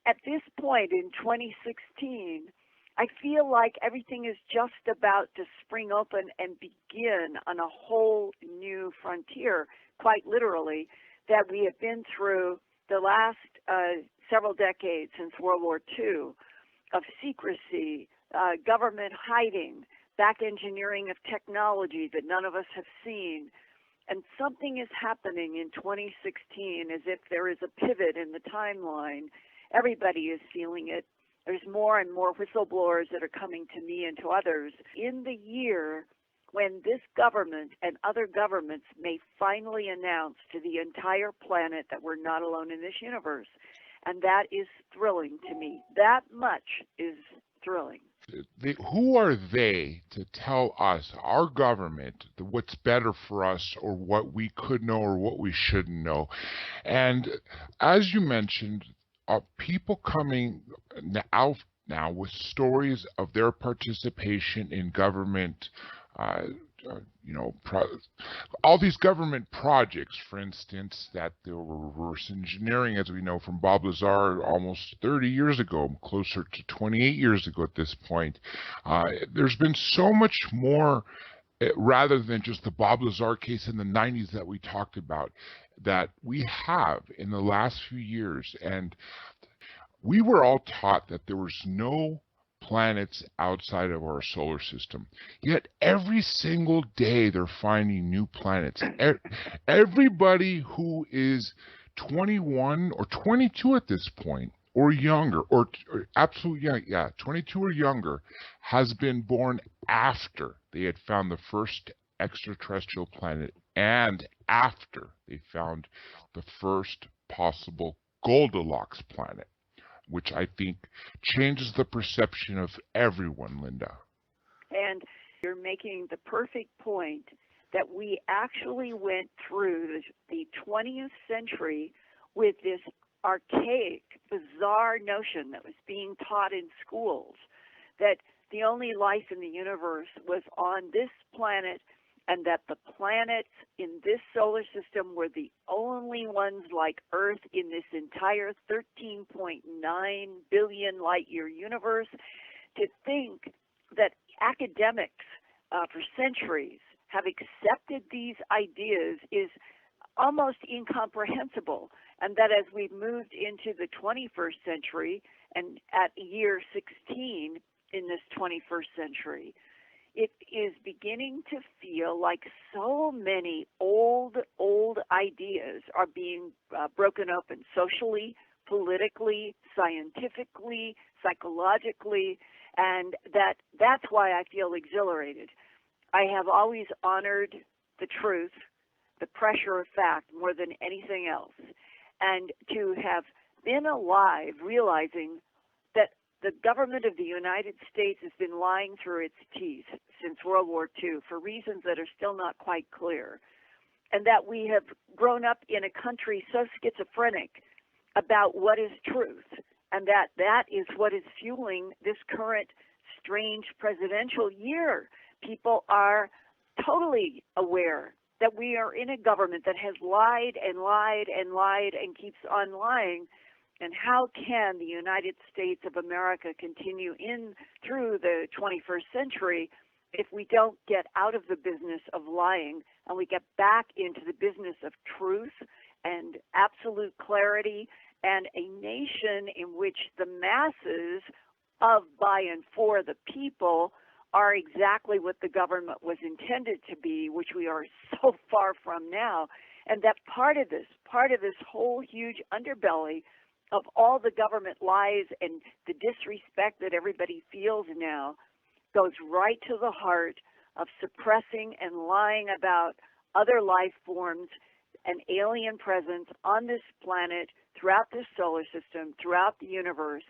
at this point in 2016, I feel like everything is just about to spring open and begin on a whole new frontier, quite literally, that we have been through the last several decades since World War II of secrecy, government hiding, back engineering of technology that none of us have seen. And something is happening in 2016 as if there is a pivot in the timeline. Everybody is feeling it. There's more and more whistleblowers that are coming to me and to others in the year when this government and other governments may finally announce to the entire planet that we're not alone in this universe. And that is thrilling to me. That much is thrilling. Who are they to tell us, our government, what's better for us or what we could know or what we shouldn't know? And as you mentioned, people coming out now with stories of their participation in government, uh, all these government projects, for instance, that they were reverse engineering, as we know from Bob Lazar almost 30 years ago, closer to 28 years ago at this point. There's been so much more rather than just the Bob Lazar case in the 90s that we talked about, that we have in the last few years. And we were all taught that there was no planets outside of our solar system. Yet every single day they're finding new planets. Everybody who is 21 or 22 at this point, or younger, or absolutely young, 22 or younger, has been born after they had found the first extraterrestrial planet and after they found the first possible Goldilocks planet, which I think changes the perception of everyone, Linda. And you're making the perfect point that we actually went through the 20th century with this archaic, bizarre notion that was being taught in schools that the only life in the universe was on this planet, and that the planets in this solar system were the only ones like Earth in this entire 13.9 billion light-year universe. To think that academics for centuries have accepted these ideas is almost incomprehensible, and that as we've moved into the 21st century and at year 16 in this 21st century, it is beginning to feel like so many old ideas are being broken open socially, politically, scientifically, psychologically, and that's why I feel exhilarated. I have always honored the truth, the pressure of fact, more than anything else. And to have been alive realizing that the government of the United States has been lying through its teeth since World War II for reasons that are still not quite clear, and that we have grown up in a country so schizophrenic about what is truth, and that is what is fueling this current strange presidential year. People are totally aware that we are in a government that has lied and lied and lied and keeps on lying. And how can the United States of America continue in through the 21st century if we don't get out of the business of lying and we get back into the business of truth and absolute clarity, and a nation in which the masses of, by, and for the people are exactly what the government was intended to be, which we are so far from now. And that part of this whole huge underbelly of all the government lies and the disrespect that everybody feels now goes right to the heart of suppressing and lying about other life forms and alien presence on this planet, throughout this solar system, throughout the universe.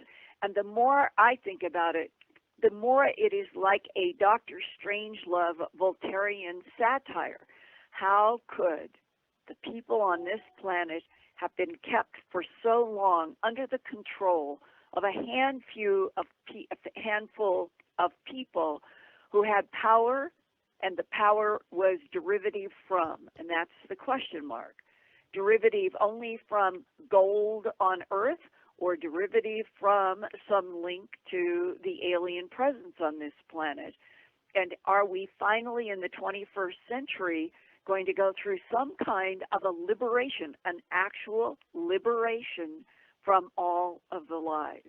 And the more I think about it, the more it is like a Dr. Strangelove Voltairean satire. How could the people on this planet have been kept for so long under the control of a handful of people who had power, and the power was derivative from, and that's the question mark, derivative only from gold on Earth, or derivative from some link to the alien presence on this planet? And are we finally in the 21st century going to go through some kind of a liberation, an actual liberation from all of the lies?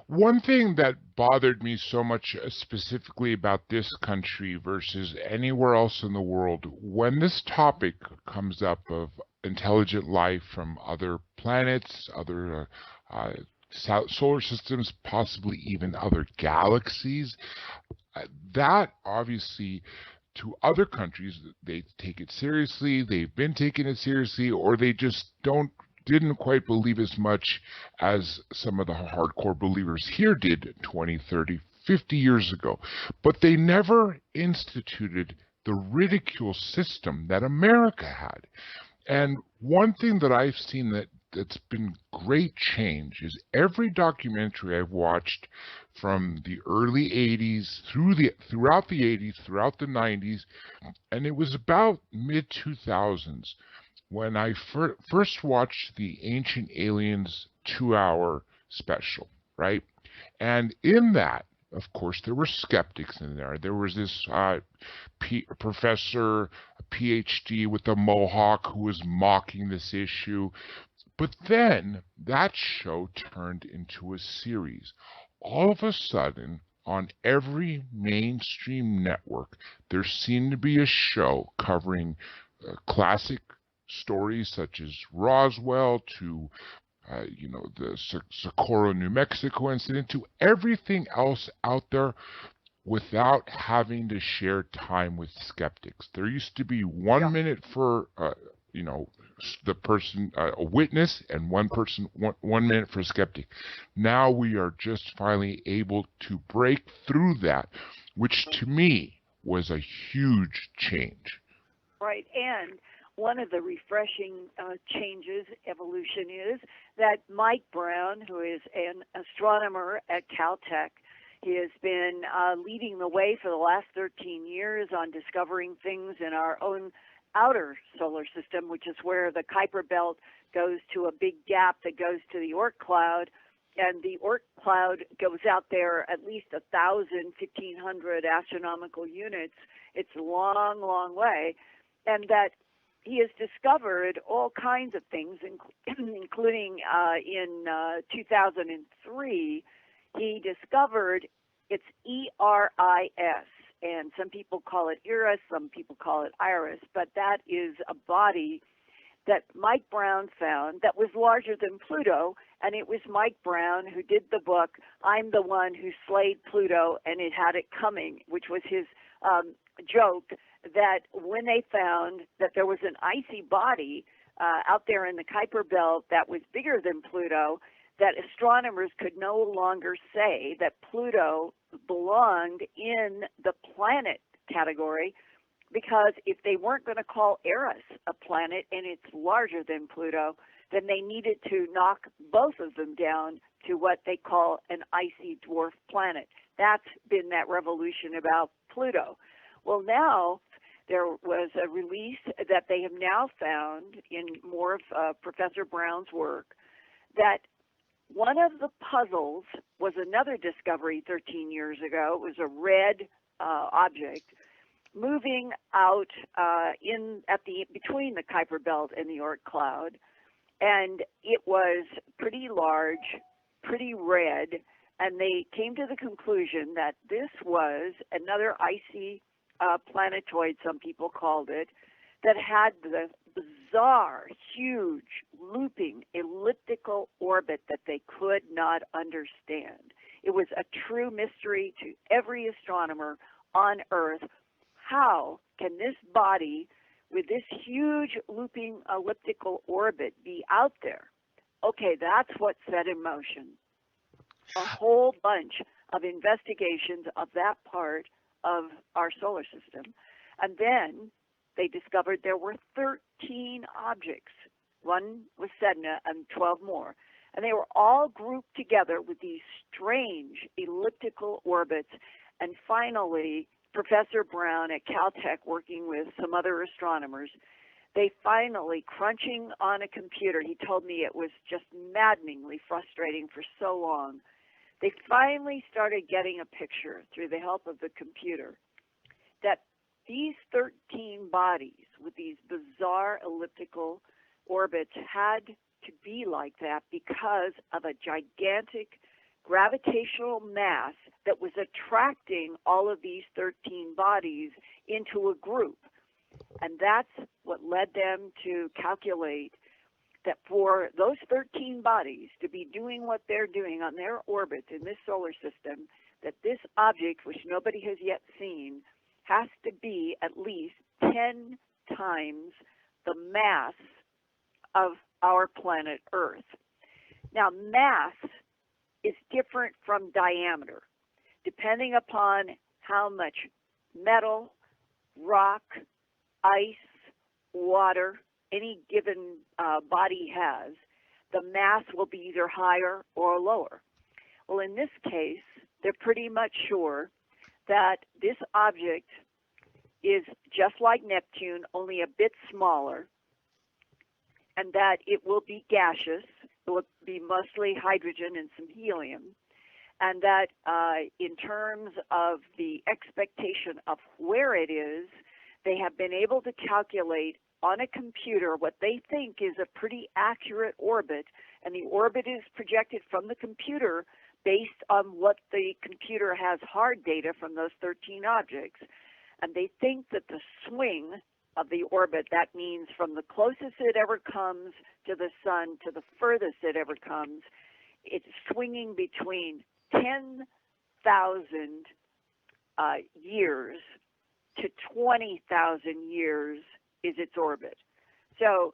One thing that bothered me so much specifically about this country versus anywhere else in the world, when this topic comes up of intelligent life from other planets, other solar systems, possibly even other galaxies, that obviously to other countries, they take it seriously, they've been taking it seriously, or they just didn't quite believe as much as some of the hardcore believers here did 20, 30, 50 years ago. But they never instituted the ridicule system that America had. And one thing that I've seen that's been great change is every documentary I've watched from the early 80s throughout the 80s, throughout the 90s, and it was about mid 2000s when I first watched the Ancient Aliens 2-hour special, right? And in that, of course, there were skeptics in there. There was this professor, a PhD with a mohawk who was mocking this issue. But then that show turned into a series. All of a sudden, on every mainstream network, there seemed to be a show covering classic stories such as Roswell to the Socorro, New Mexico incident, to everything else out there without having to share time with skeptics. There used to be 1 minute for the person, a witness, and 1 minute for a skeptic. Now we are just finally able to break through that, which to me was a huge change. Right, and one of the refreshing changes, evolution, is that Mike Brown, who is an astronomer at Caltech, he has been leading the way for the last 13 years on discovering things in our own outer solar system, which is where the Kuiper Belt goes to a big gap that goes to the Oort cloud. And the Oort cloud goes out there at least 1,000, 1,500 astronomical units. It's a long, long way. And that he has discovered all kinds of things, including in 2003, he discovered it's ERIS, and some people call it Iris, some people call it Iris, but that is a body that Mike Brown found that was larger than Pluto, and it was Mike Brown who did the book, I'm the One Who Slayed Pluto, and It Had It Coming, which was his joke that when they found that there was an icy body out there in the Kuiper Belt that was bigger than Pluto, that astronomers could no longer say that Pluto belonged in the planet category, because if they weren't going to call Eris a planet and it's larger than Pluto, then they needed to knock both of them down to what they call an icy dwarf planet. That's been that revolution about Pluto. Well, now there was a release that they have now found in more of Professor Brown's work that one of the puzzles was another discovery 13 years ago. It was a red object moving out between the Kuiper Belt and the Oort cloud, and it was pretty large, pretty red, and they came to the conclusion that this was another icy planetoid, some people called it, that had the bizarre, huge, looping, elliptical orbit that they could not understand. It was a true mystery to every astronomer on Earth. How can this body with this huge looping elliptical orbit be out there? Okay, that's what set in motion a whole bunch of investigations of that part of our solar system. And then they discovered there were 13 objects. One was Sedna and 12 more. And they were all grouped together with these strange elliptical orbits. And finally, Professor Brown at Caltech, working with some other astronomers, they finally, crunching on a computer, he told me it was just maddeningly frustrating for so long, they finally started getting a picture through the help of the computer that these 13 bodies with these bizarre elliptical orbits had to be like that because of a gigantic gravitational mass that was attracting all of these 13 bodies into a group. And that's what led them to calculate that for those 13 bodies to be doing what they're doing on their orbit in this solar system, that this object, which nobody has yet seen, has to be at least 10 times the mass of our planet Earth. Now, mass is different from diameter, depending upon how much metal, rock, ice, water, any given body has, the mass will be either higher or lower. Well, in this case, they're pretty much sure that this object is just like Neptune, only a bit smaller, and that it will be gaseous. It will be mostly hydrogen and some helium, and that in terms of the expectation of where it is, they have been able to calculate on a computer what they think is a pretty accurate orbit, and the orbit is projected from the computer based on what the computer has hard data from those 13 objects. And they think that the swing of the orbit, that means from the closest it ever comes to the sun to the furthest it ever comes, it's swinging between 10,000 years to 20,000 years is its orbit. So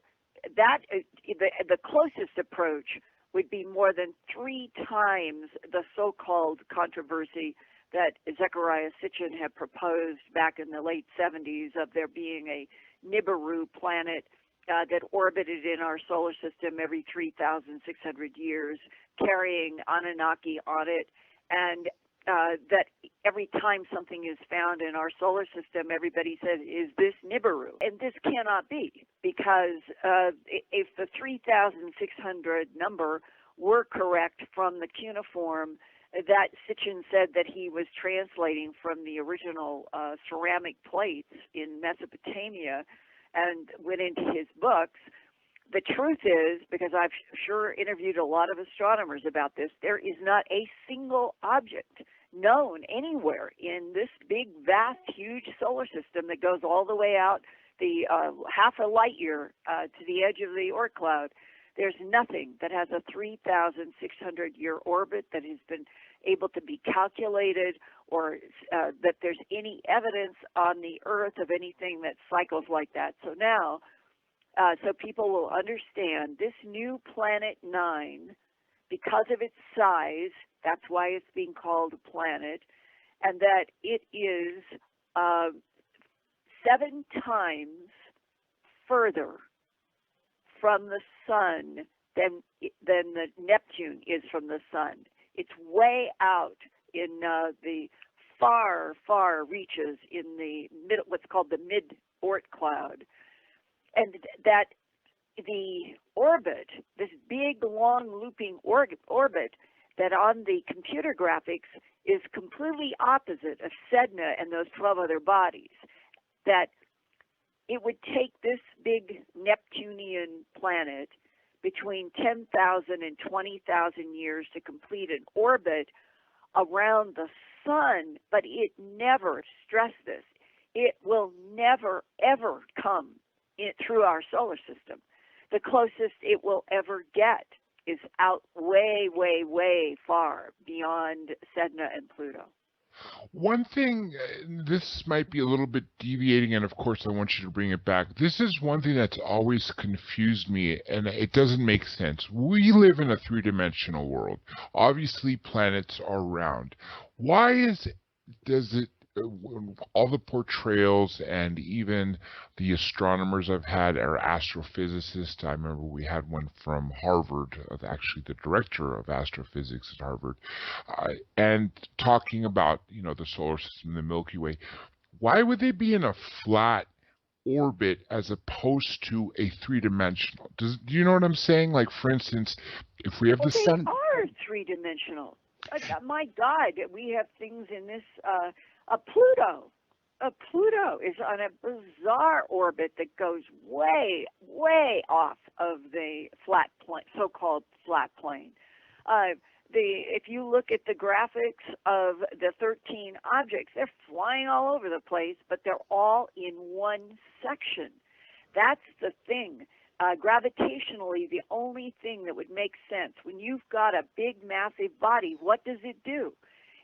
that the closest approach would be more than 3 times the so-called controversy that Zecharia Sitchin had proposed back in the late 70s of there being a Nibiru planet that orbited in our solar system every 3,600 years, carrying Anunnaki on it, and that every time something is found in our solar system, everybody says, is this Nibiru? And this cannot be, because if the 3,600 number were correct from the cuneiform that Sitchin said that he was translating from the original ceramic plates in Mesopotamia and went into his books, the truth is, because I've sure interviewed a lot of astronomers about this, there is not a single object known anywhere in this big, vast, huge solar system that goes all the way out the half a light year to the edge of the Oort cloud. There's nothing that has a 3,600-year orbit that has been able to be calculated, or that there's any evidence on the Earth of anything that cycles like that. So now, so people will understand this new Planet 9, because of its size, that's why it's being called a planet, and that it is 7 times further from the sun than the Neptune is from the sun. It's way out in the far, far reaches in the middle, what's called the mid-Oort cloud, and that the orbit, this big, long, looping orbit that on the computer graphics is completely opposite of Sedna and those 12 other bodies, that it would take this big Neptunian planet between 10,000 and 20,000 years to complete an orbit around the sun, but it never, stress this, it will never, ever come through our solar system. The closest it will ever get is out way, way, way far beyond Sedna and Pluto. One thing, this might be a little bit deviating, and of course I want you to bring it back. This is one thing that's always confused me, and it doesn't make sense. We live in a three-dimensional world. Obviously, planets are round. Why does it, all the portrayals and even the astronomers I've had are astrophysicists. I remember we had one from Harvard, actually the director of astrophysics at Harvard, and talking about, the solar system, the Milky Way. Why would they be in a flat orbit as opposed to a three-dimensional? Do you know what I'm saying? Like, for instance, if we have Well, the they sun. are three-dimensional. My God, we have things in this. Pluto. Pluto is on a bizarre orbit that goes way, way off of the flat plane, so-called flat plane. If you look at the graphics of the 13 objects, they're flying all over the place, but they're all in one section. That's the thing. Gravitationally, the only thing that would make sense, when you've got a big, massive body, what does it do?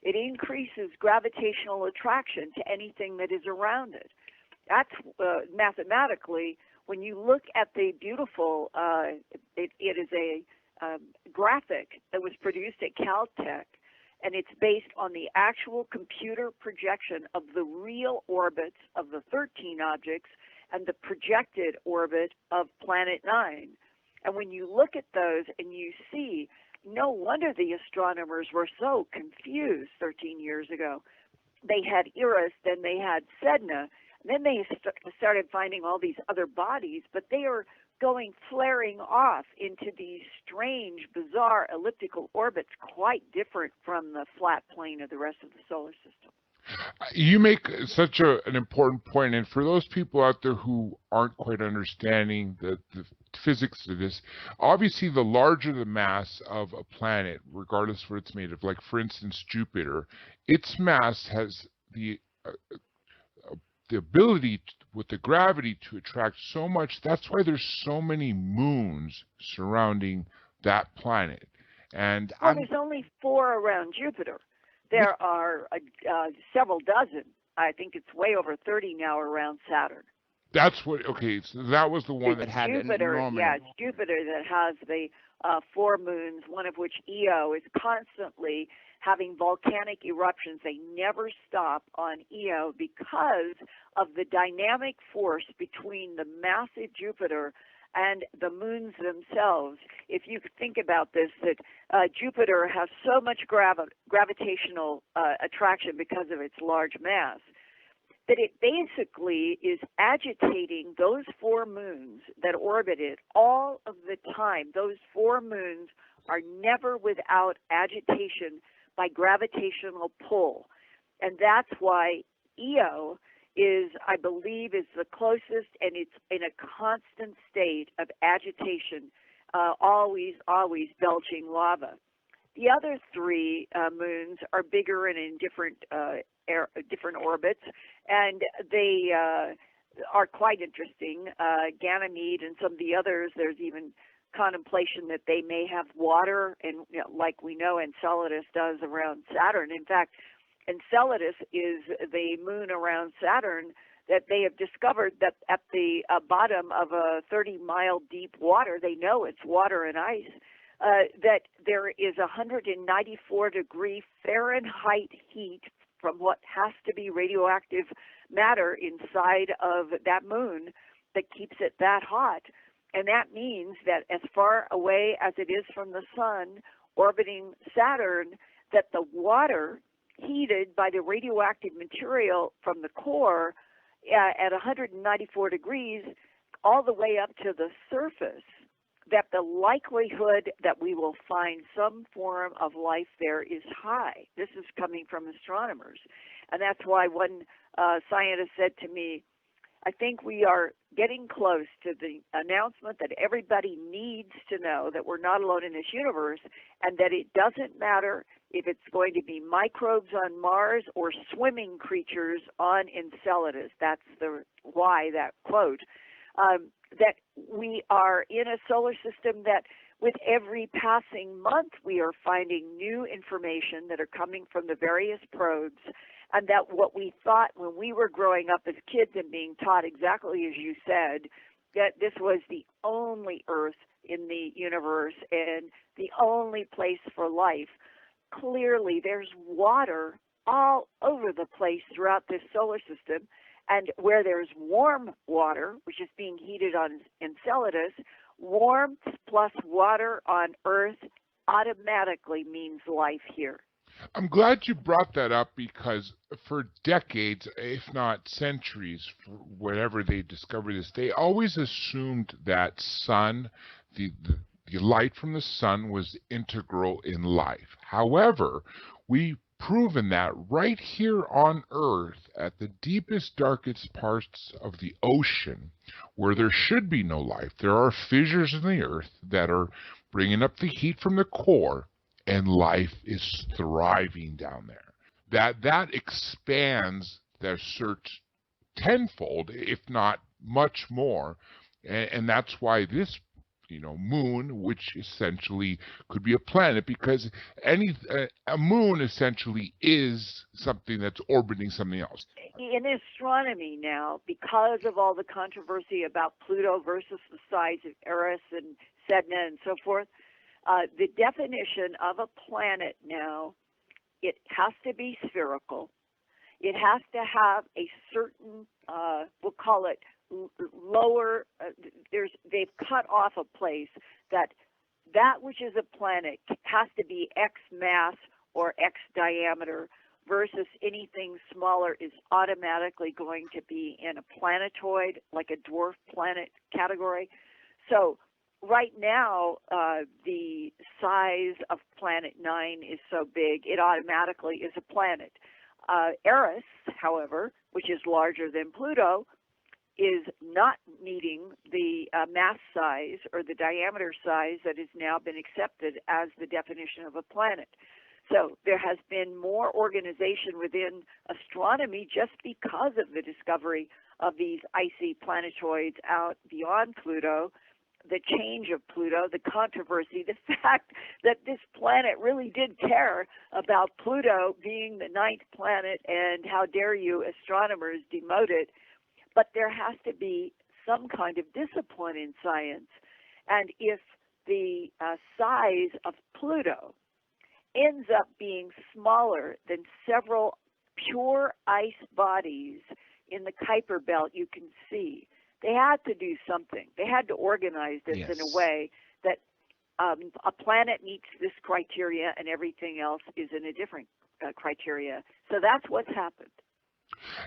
It increases gravitational attraction to anything that is around it. That's mathematically, when you look at the beautiful, it is a graphic that was produced at Caltech, and it's based on the actual computer projection of the real orbits of the 13 objects and the projected orbit of Planet 9. And when you look at those and you see, no wonder the astronomers were so confused 13 years ago. They had Eris, then they had Sedna, and then they started finding all these other bodies, but they are going flaring off into these strange, bizarre elliptical orbits, quite different from the flat plane of the rest of the solar system. You make such an important point, and for those people out there who aren't quite understanding the physics of this, obviously the larger the mass of a planet, regardless of what it's made of, like for instance Jupiter, its mass has the ability with the gravity to attract so much. That's why there's so many moons surrounding that planet. And well, there's only 4 around Jupiter. There are several dozen. I think it's way over 30 now around Saturn. That's what. Okay, so that was the one that had Jupiter. an enormous. Yeah, it's Jupiter that has the 4 moons, one of which, Io, is constantly having volcanic eruptions. They never stop on Io because of the dynamic force between the massive Jupiter and the moons themselves. If you think about this, that Jupiter has so much gravitational attraction because of its large mass, that it basically is agitating those 4 moons that orbit it all of the time. Those 4 moons are never without agitation by gravitational pull. And that's why Io is, I believe, is the closest, and it's in a constant state of agitation, always belching lava. The other 3 moons are bigger and in different orbits, and they are quite interesting. Ganymede and some of the others, there's even contemplation that they may have water, and like we know Enceladus does around Saturn. In fact, Enceladus is the moon around Saturn that they have discovered that at the bottom of a 30-mile deep water, they know it's water and ice, that there is 194-degree Fahrenheit heat from what has to be radioactive matter inside of that moon that keeps it that hot. And that means that as far away as it is from the sun, orbiting Saturn, that the water heated by the radioactive material from the core at 194 degrees all the way up to the surface, that the likelihood that we will find some form of life there is high. This is coming from astronomers. And that's why one scientist said to me, I think we are getting close to the announcement that everybody needs to know that we're not alone in this universe, and that it doesn't matter if it's going to be microbes on Mars or swimming creatures on Enceladus. That's the why that quote. That we are in a solar system that with every passing month we are finding new information that are coming from the various probes, and that what we thought when we were growing up as kids and being taught exactly as you said, that this was the only Earth in the universe and the only place for life. Clearly there's water all over the place throughout this solar system, and where there's warm water, which is being heated on Enceladus, warmth plus water on Earth automatically means life here. I'm glad you brought that up because for decades, if not centuries, whenever they discovered this, they always assumed that the, the the light from the sun was integral in life. However, we've proven that right here on Earth, at the deepest, darkest parts of the ocean, where there should be no life, there are fissures in the Earth that are bringing up the heat from the core, and life is thriving down there. That expands their search tenfold, if not much more, and that's why this moon, which essentially could be a planet, because a moon essentially is something that's orbiting something else. In astronomy now, because of all the controversy about Pluto versus the size of Eris and Sedna and so forth, the definition of a planet now, it has to be spherical. It has to have a certain, we'll call it lower. They've cut off a place that which is a planet has to be X mass or X diameter, versus anything smaller is automatically going to be in a planetoid, like a dwarf planet category. So right now, the size of Planet 9 is so big, it automatically is a planet. Eris, however, which is larger than Pluto, is not meeting the mass size or the diameter size that has now been accepted as the definition of a planet. So there has been more organization within astronomy just because of the discovery of these icy planetoids out beyond Pluto, the change of Pluto, the controversy, the fact that this planet really did care about Pluto being the ninth planet, and how dare you astronomers demote it. But there has to be some kind of discipline in science. And if the size of Pluto ends up being smaller than several pure ice bodies in the Kuiper Belt you can see, they had to do something. They had to organize this in a way that a planet meets this criteria and everything else is in a different criteria. So that's what's happened.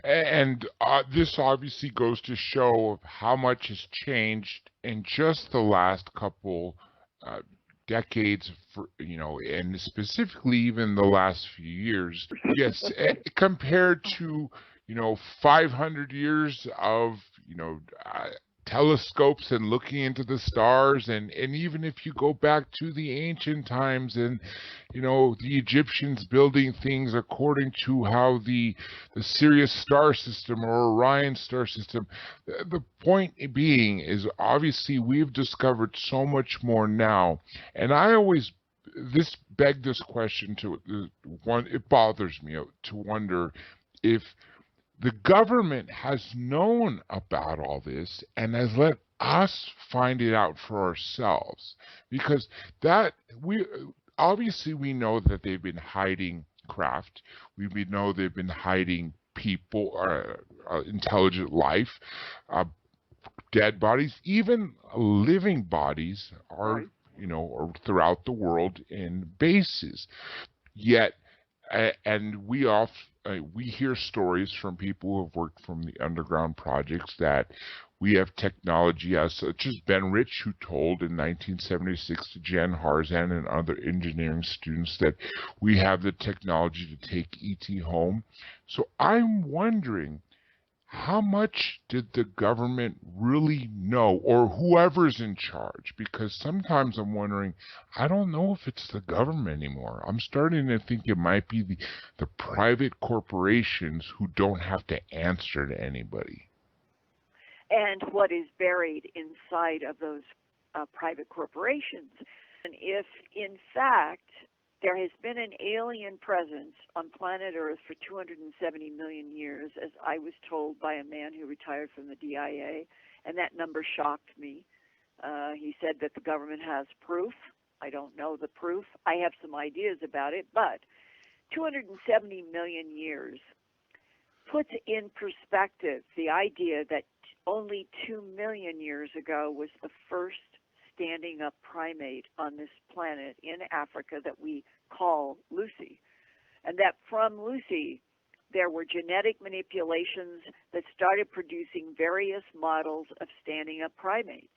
And this obviously goes to show how much has changed in just the last couple decades, and specifically even the last few years. Yes, compared to 500 years of telescopes and looking into the stars, and even if you go back to the ancient times, and the Egyptians building things according to how the Sirius star system or Orion star system. The point being is, obviously we've discovered so much more now, and this begged this question to one. It bothers me to wonder if the government has known about all this and has let us find it out for ourselves, because we know that they've been hiding craft. We know they've been hiding people, intelligent life, dead bodies, even living bodies are, are throughout the world in bases. Yet, and we hear stories from people who have worked from the underground projects that we have technology, as such as Ben Rich, who told in 1976 to Jan Harzan and other engineering students that we have the technology to take ET home. So I'm wondering, how much did the government really know, or whoever's in charge? Because sometimes I'm wondering, I don't know if it's the government anymore. I'm starting to think it might be the private corporations who don't have to answer to anybody. And what is buried inside of those private corporations. And if, in fact, there has been an alien presence on planet Earth for 270 million years, as I was told by a man who retired from the DIA, and that number shocked me. He said that the government has proof. I don't know the proof. I have some ideas about it, but 270 million years puts in perspective the idea that only 2 million years ago was the first standing up primate on this planet in Africa that we call Lucy. and that from Lucy, there were genetic manipulations that started producing various models of standing up primates.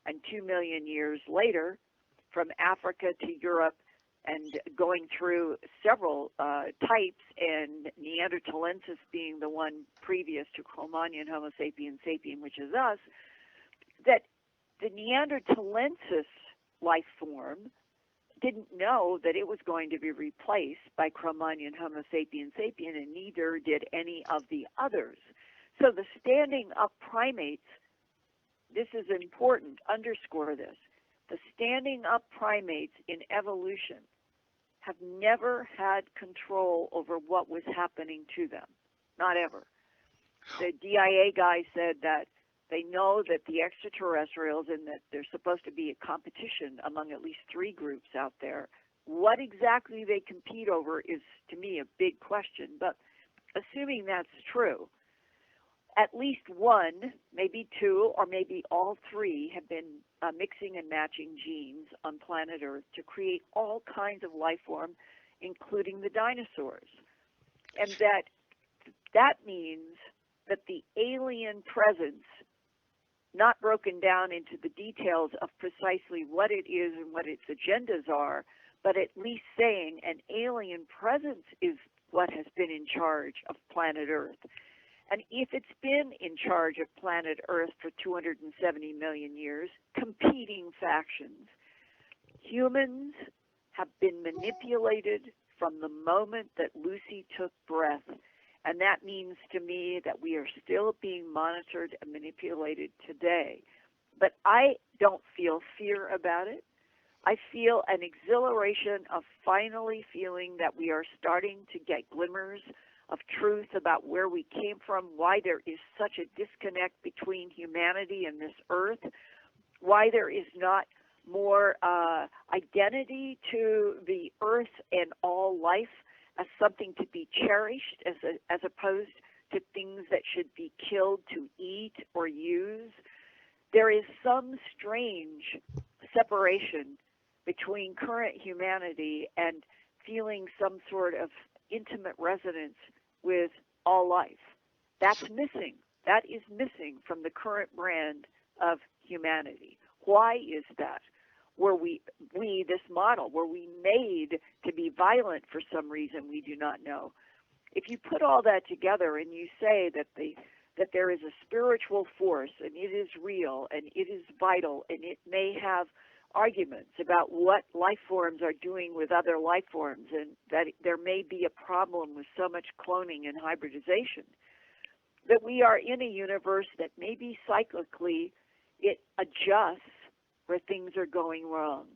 And 2 million years later, from Africa to Europe and going through several types, and Neanderthalensis being the one previous to Cro-Magnon, Homo sapiens sapien, which is us, that the Neanderthalensis life form didn't know that it was going to be replaced by Cro-Magnon, Homo sapiens sapien, and neither did any of the others. So the standing up primates, this is important, underscore this, the standing up primates in evolution have never had control over what was happening to them, not ever. The DIA guy said that they know that the extraterrestrials, and that there's supposed to be a competition among at least 3 groups out there. What exactly they compete over is, to me, a big question. But assuming that's true, at least 1, maybe 2, or maybe all 3 have been mixing and matching genes on planet Earth to create all kinds of life form, including the dinosaurs. And that means that the alien presence, not broken down into the details of precisely what it is and what its agendas are, but at least saying an alien presence is what has been in charge of planet Earth. And if it's been in charge of planet Earth for 270 million years, competing factions, humans have been manipulated from the moment that Lucy took breath. And that means to me that we are still being monitored and manipulated today. But I don't feel fear about it. I feel an exhilaration of finally feeling that we are starting to get glimmers of truth about where we came from, why there is such a disconnect between humanity and this earth, why there is not more identity to the earth and all life as something to be cherished as opposed to things that should be killed to eat or use. There is some strange separation between current humanity and feeling some sort of intimate resonance with all life. That's missing. That is missing from the current brand of humanity. Why is that? Were we this model, were we made to be violent for some reason we do not know? If you put all that together and you say that there is a spiritual force and it is real and it is vital and it may have arguments about what life forms are doing with other life forms, and that there may be a problem with so much cloning and hybridization, that we are in a universe that maybe cyclically it adjusts where things are going wrong.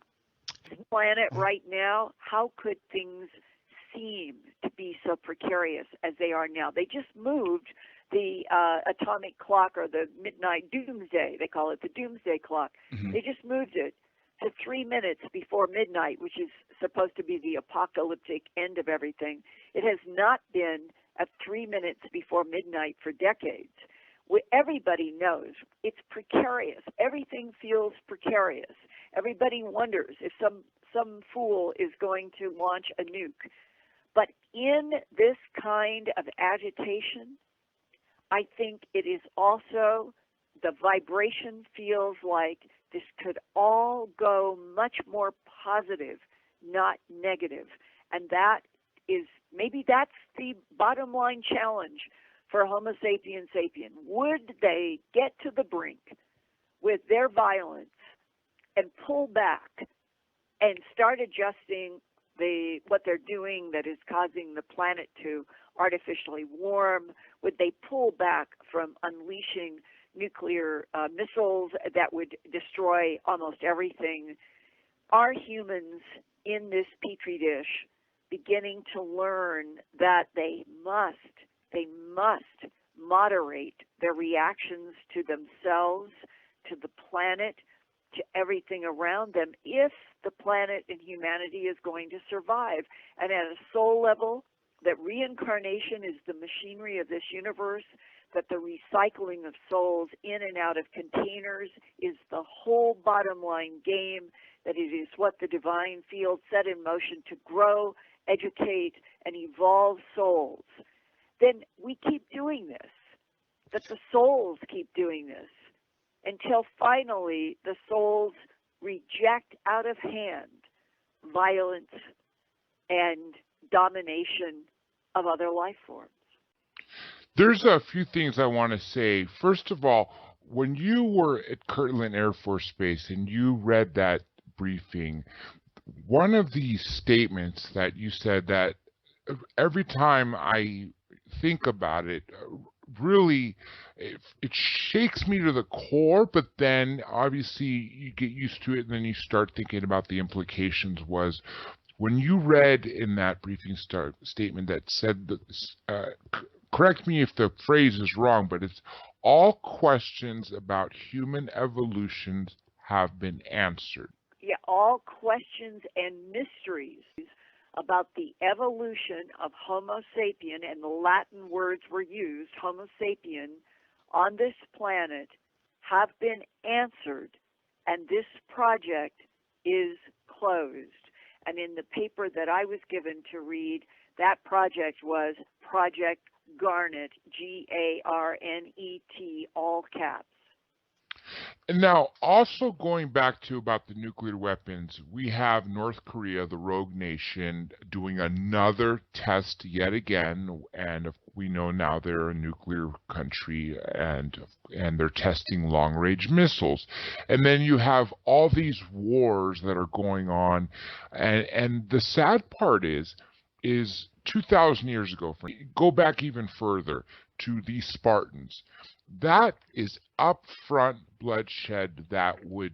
This planet right now, how could things seem to be so precarious as they are now? They just moved the atomic clock, or the midnight doomsday, they call it the doomsday clock. Mm-hmm. They just moved it to 3 minutes before midnight, which is supposed to be the apocalyptic end of everything. It has not been at 3 minutes before midnight for decades. Everybody knows it's precarious. Everything feels precarious. Everybody wonders if some fool is going to launch a nuke. But in this kind of agitation, I think it is also, the vibration feels like this could all go much more positive, not negative. And that is, maybe that's the bottom line challenge for Homo sapiens sapien. Would they get to the brink with their violence and pull back and start adjusting what they're doing that is causing the planet to artificially warm? Would they pull back from unleashing nuclear missiles that would destroy almost everything? Are humans in this petri dish beginning to learn that they must moderate their reactions to themselves, to the planet, to everything around them, if the planet and humanity is going to survive? And at a soul level, that reincarnation is the machinery of this universe, that the recycling of souls in and out of containers is the whole bottom line game, that it is what the divine field set in motion to grow, educate, and evolve souls, then we keep doing this, that the souls keep doing this, until finally the souls reject out of hand violence and domination of other life forms. There's a few things I want to say. First of all, when you were at Kirtland Air Force Base and you read that briefing, one of the statements that you said that every time I think about it, really, it shakes me to the core, but then obviously you get used to it and then you start thinking about the implications was when you read in that briefing statement that said that, correct me if the phrase is wrong, but it's all questions about human evolution have been answered. Yeah, all questions and mysteries about the evolution of Homo sapien, and the Latin words were used, Homo sapien, on this planet have been answered, and this project is closed. And in the paper that I was given to read, that project was Project Garnet, Garnet, all caps. And now, also going back to about the nuclear weapons, we have North Korea, the rogue nation, doing another test yet again, and we know now they're a nuclear country, and they're testing long-range missiles. And then you have all these wars that are going on, and the sad part is 2,000 years ago, go back even further to the Spartans. That is upfront bloodshed that would,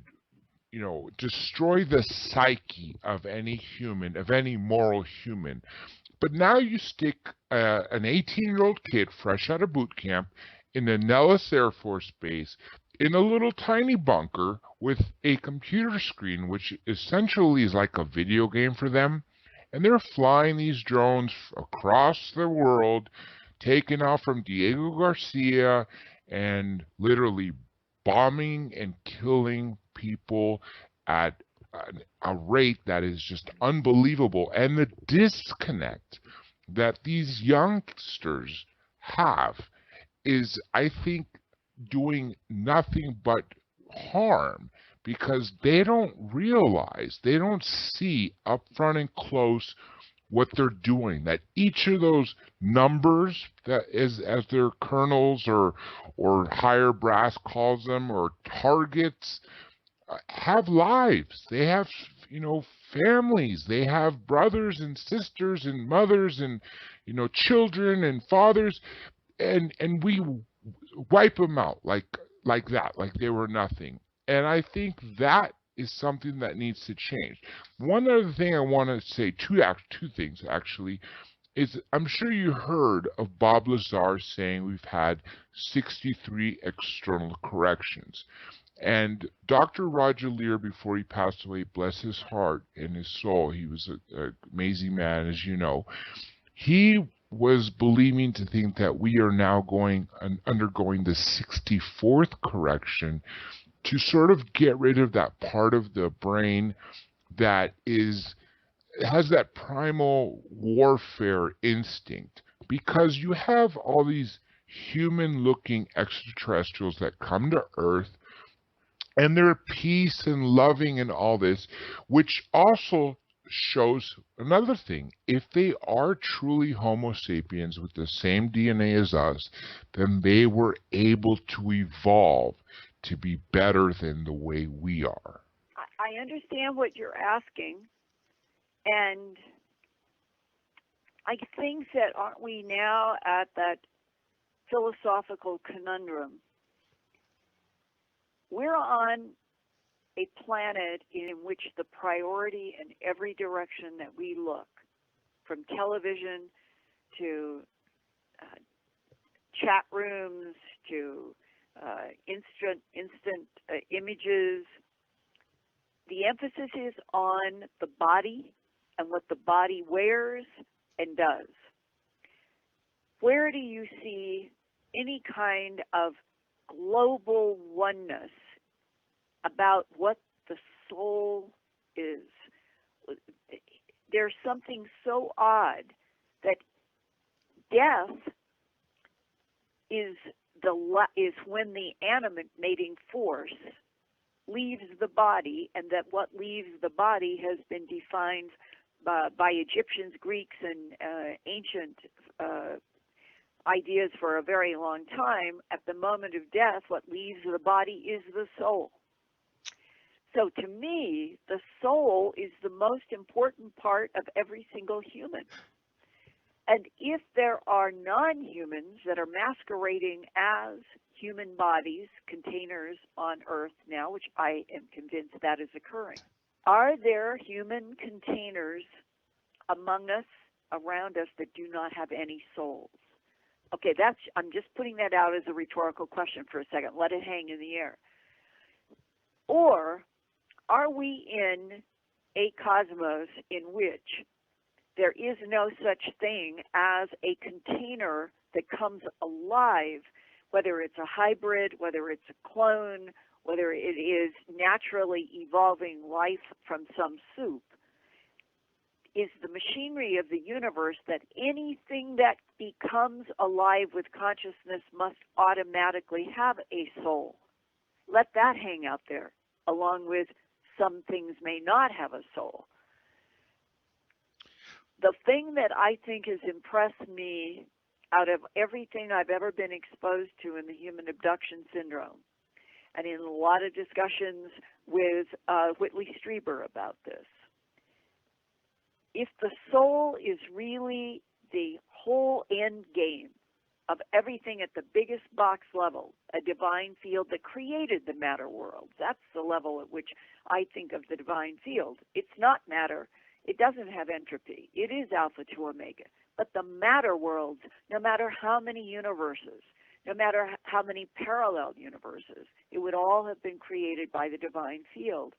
destroy the psyche of any human, of any moral human. But now you stick an 18-year-old kid fresh out of boot camp in the Nellis Air Force Base in a little tiny bunker with a computer screen, which essentially is like a video game for them. And they're flying these drones across the world, taking off from Diego Garcia and literally bombing and killing people at a rate that is just unbelievable. And the disconnect that these youngsters have is, I think, doing nothing but harm, because they don't realize, they don't see up front and close what they're doing, that each of those numbers that is, as their colonels or higher brass calls them, or targets, have lives. They have, families. They have brothers and sisters and mothers and, children and fathers, and we wipe them out like that, like they were nothing. And I think that is something that needs to change. One other thing I want to say, two things actually, is I'm sure you heard of Bob Lazar saying we've had 63 external corrections. And Dr. Roger Leir, before he passed away, bless his heart and his soul, he was an amazing man, as you know, he was believing to think that we are now undergoing the 64th correction to sort of get rid of that part of the brain that has that primal warfare instinct, because you have all these human-looking extraterrestrials that come to Earth, and they're peace and loving and all this, which also shows another thing. If they are truly Homo sapiens with the same DNA as us, then they were able to evolve to be better than the way we are. I understand what you're asking, and I think that aren't we now at that philosophical conundrum? We're on a planet in which the priority in every direction that we look, from television to chat rooms to instant images, the emphasis is on the body and what the body wears and does. Where do you see any kind of global oneness about what the soul is there's something so odd that death is when the animating force leaves the body, and that what leaves the body has been defined by Egyptians, Greeks, and ancient ideas for a very long time. At the moment of death, what leaves the body is the soul. So to me, the soul is the most important part of every single human. And if there are non-humans that are masquerading as human bodies, containers on Earth now, which I am convinced that is occurring, are there human containers among us, around us, that do not have any souls? Okay, I'm just putting that out as a rhetorical question for a second. Let it hang in the air. Or are we in a cosmos in which there is no such thing as a container that comes alive, whether it's a hybrid, whether it's a clone, whether it is naturally evolving life from some soup? Is the machinery of the universe that anything that becomes alive with consciousness must automatically have a soul? Let that hang out there, along with some things may not have a soul. The thing that I think has impressed me out of everything I've ever been exposed to in the human abduction syndrome, and in a lot of discussions with Whitley Strieber about this, if the soul is really the whole end game of everything at the biggest box level, a divine field that created the matter world, that's the level at which I think of the divine field. It's not matter. It doesn't have entropy. It is alpha to omega. But the matter worlds, no matter how many universes, no matter how many parallel universes, it would all have been created by the divine field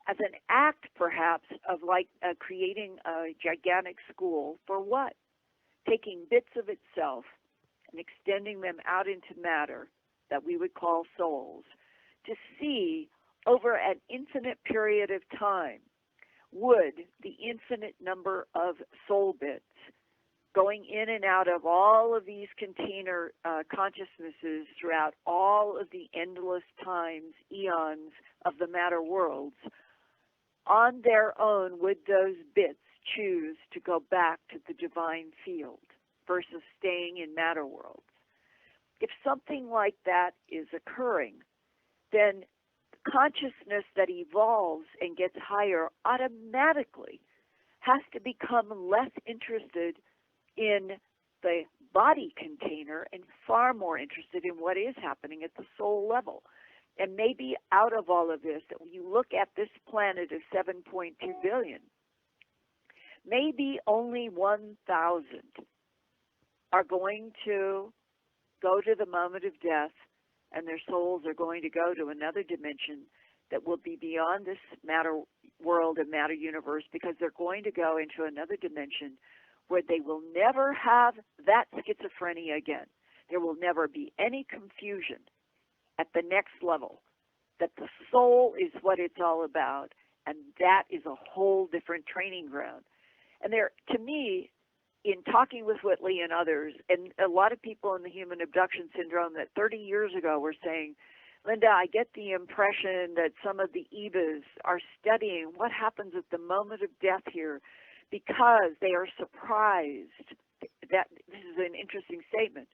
as an act, perhaps, of like creating a gigantic school for what? Taking bits of itself and extending them out into matter that we would call souls, to see over an infinite period of time, would the infinite number of soul bits going in and out of all of these container consciousnesses throughout all of the endless times, eons of the matter worlds, on their own, would those bits choose to go back to the divine field versus staying in matter worlds? If something like that is occurring, then consciousness that evolves and gets higher automatically has to become less interested in the body container and far more interested in what is happening at the soul level. And maybe out of all of this, that when you look at this planet of 7.2 billion, maybe only 1,000 are going to go to the moment of death, and their souls are going to go to another dimension that will be beyond this matter world and matter universe, because they're going to go into another dimension where they will never have that schizophrenia again. There will never be any confusion at the next level that the soul is what it's all about, and that is a whole different training ground. And there, to me, in talking with Whitley and others, and a lot of people in the human abduction syndrome that 30 years ago were saying, Linda, I get the impression that some of the EVAs are studying what happens at the moment of death here because they are surprised. That this is an interesting statement.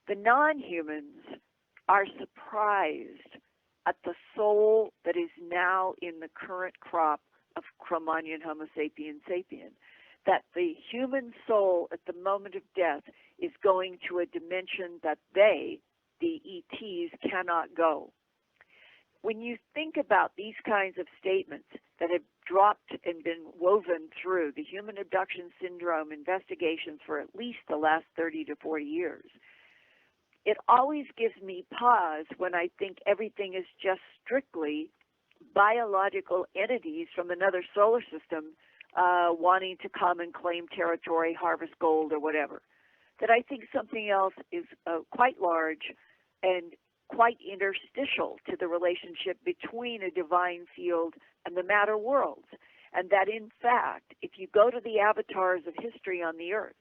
The non-humans are surprised at the soul that is now in the current crop of Cro-Magnon Homo sapien sapien, that the human soul at the moment of death is going to a dimension that they, the ETs, cannot go. When you think about these kinds of statements that have dropped and been woven through the human abduction syndrome investigations for at least the last 30 to 40 years, it always gives me pause when I think everything is just strictly biological entities from another solar system wanting to come and claim territory, harvest gold or whatever. That I think something else is quite large and quite interstitial to the relationship between a divine field and the matter worlds. And that, in fact, if you go to the avatars of history on the earth,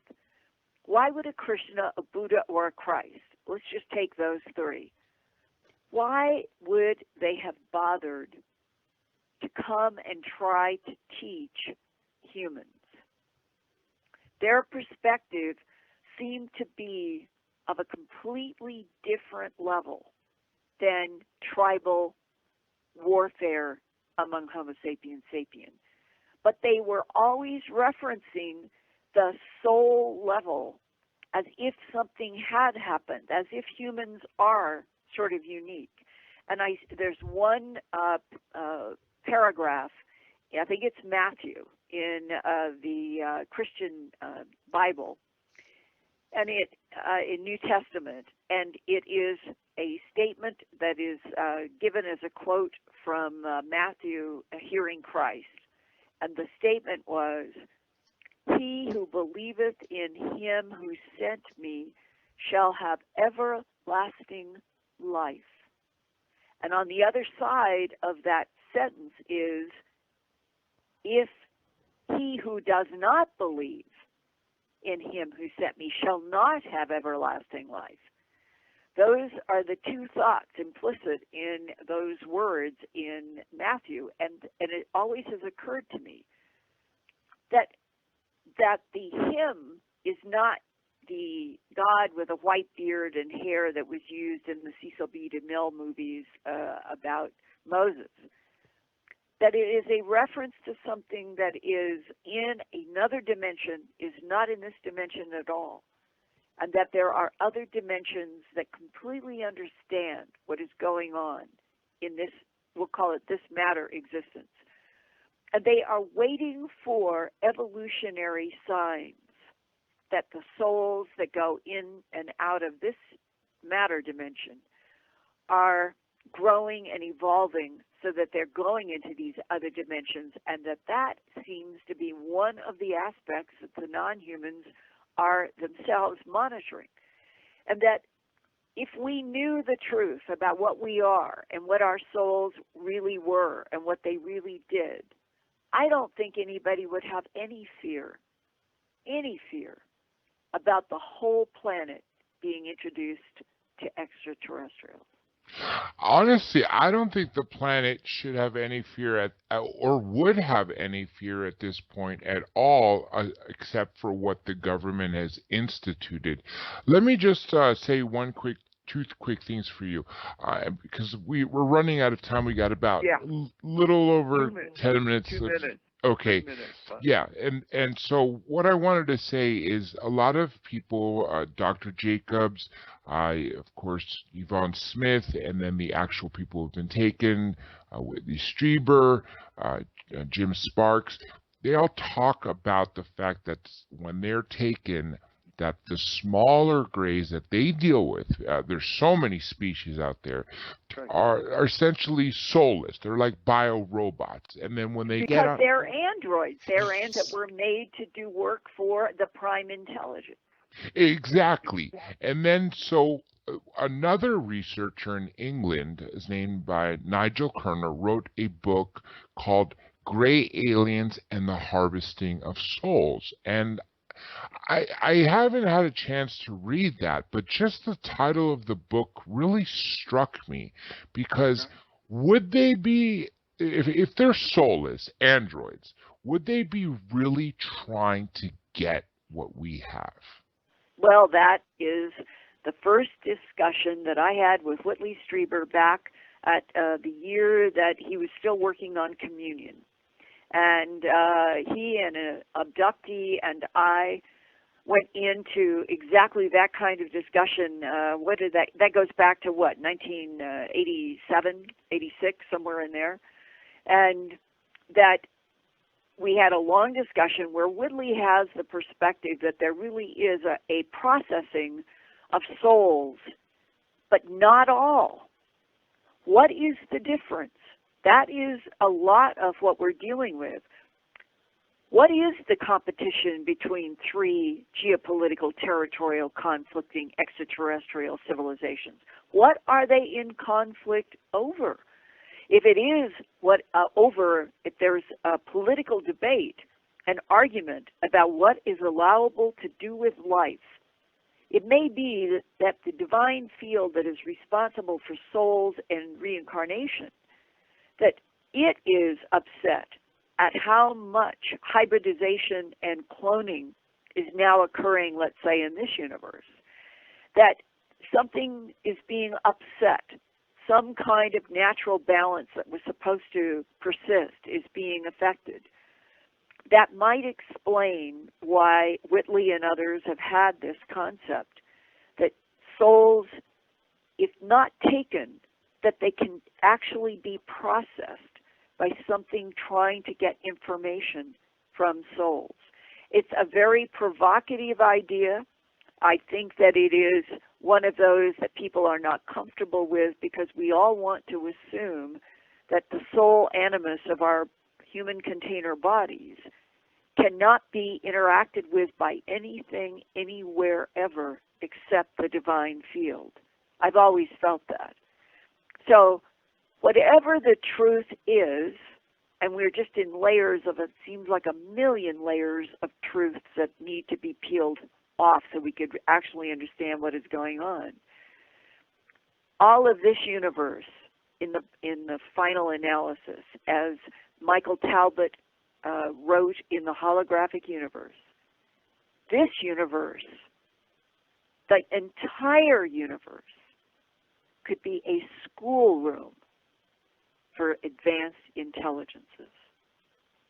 why would a Krishna, a Buddha, or a Christ, let's just take those three, why would they have bothered to come and try to teach humans? Their perspective seemed to be of a completely different level than tribal warfare among Homo sapiens sapiens. But they were always referencing the soul level as if something had happened, as if humans are sort of unique. And there's one paragraph, I think it's Matthew, in the Christian Bible, and it in New Testament, and it is a statement that is given as a quote from Matthew hearing Christ, and the statement was, "He who believeth in him who sent me shall have everlasting life." And on the other side of that sentence is, "If he who does not believe in him who sent me shall not have everlasting life." Those are the two thoughts implicit in those words in Matthew, and it always has occurred to me that the him is not the God with a white beard and hair that was used in the Cecil B. DeMille movies about Moses. That it is a reference to something that is in another dimension, is not in this dimension at all, and that there are other dimensions that completely understand what is going on in this, we'll call it this matter existence. And they are waiting for evolutionary signs that the souls that go in and out of this matter dimension are growing and evolving so that they're going into these other dimensions, and that seems to be one of the aspects that the non-humans are themselves monitoring. And that if we knew the truth about what we are and what our souls really were and what they really did, I don't think anybody would have any fear about the whole planet being introduced to extraterrestrials. Honestly, I don't think the planet should have any fear or would have any fear at this point at all, except for what the government has instituted. Let me just say two quick things for you, because we're running out of time. We got about little over 10 minutes. 2 minutes. Okay. 3 minutes. Yeah, and so what I wanted to say is a lot of people, Dr. Jacobs, of course, Yvonne Smith, and then the actual people who've been taken, Whitley Strieber, Jim Sparks, they all talk about the fact that when they're taken, that the smaller grays that they deal with, there's so many species out there, are essentially soulless. They're like bio-robots. And then when they get out, they're androids. They're that were made to do work for the prime intelligence. Exactly. And then so another researcher in England, is named by Nigel Kerner, wrote a book called Gray Aliens and the Harvesting of Souls. And I haven't had a chance to read that, but just the title of the book really struck me, because would they be, if they're soulless androids, would they be really trying to get what we have? Well, that is the first discussion that I had with Whitley Strieber back at the year that he was still working on Communion. And he and an abductee and I went into exactly that kind of discussion. That goes back to what, 1987, 86, somewhere in there. And that we had a long discussion where Whitley has the perspective that there really is a processing of souls, but not all. What is the difference? That is a lot of what we're dealing with. What is the competition between three geopolitical, territorial, conflicting extraterrestrial civilizations? What are they in conflict over? If it is if there's a political debate, an argument about what is allowable to do with life, it may be that the divine field that is responsible for souls and reincarnation, that it is upset at how much hybridization and cloning is now occurring, let's say, in this universe, that something is being upset. Some kind of natural balance that was supposed to persist is being affected. That might explain why Whitley and others have had this concept that souls, if not taken, that they can actually be processed by something trying to get information from souls. It's a very provocative idea. I think that it is one of those that people are not comfortable with because we all want to assume that the soul animus of our human container bodies cannot be interacted with by anything, anywhere, ever, except the divine field. I've always felt that. So whatever the truth is, and we're just in layers of, it seems like 1,000,000 layers of truths that need to be peeled off so we could actually understand what is going on. All of this universe, in the final analysis, as Michael Talbot wrote in The Holographic Universe, this universe, the entire universe, could be a schoolroom for advanced intelligences.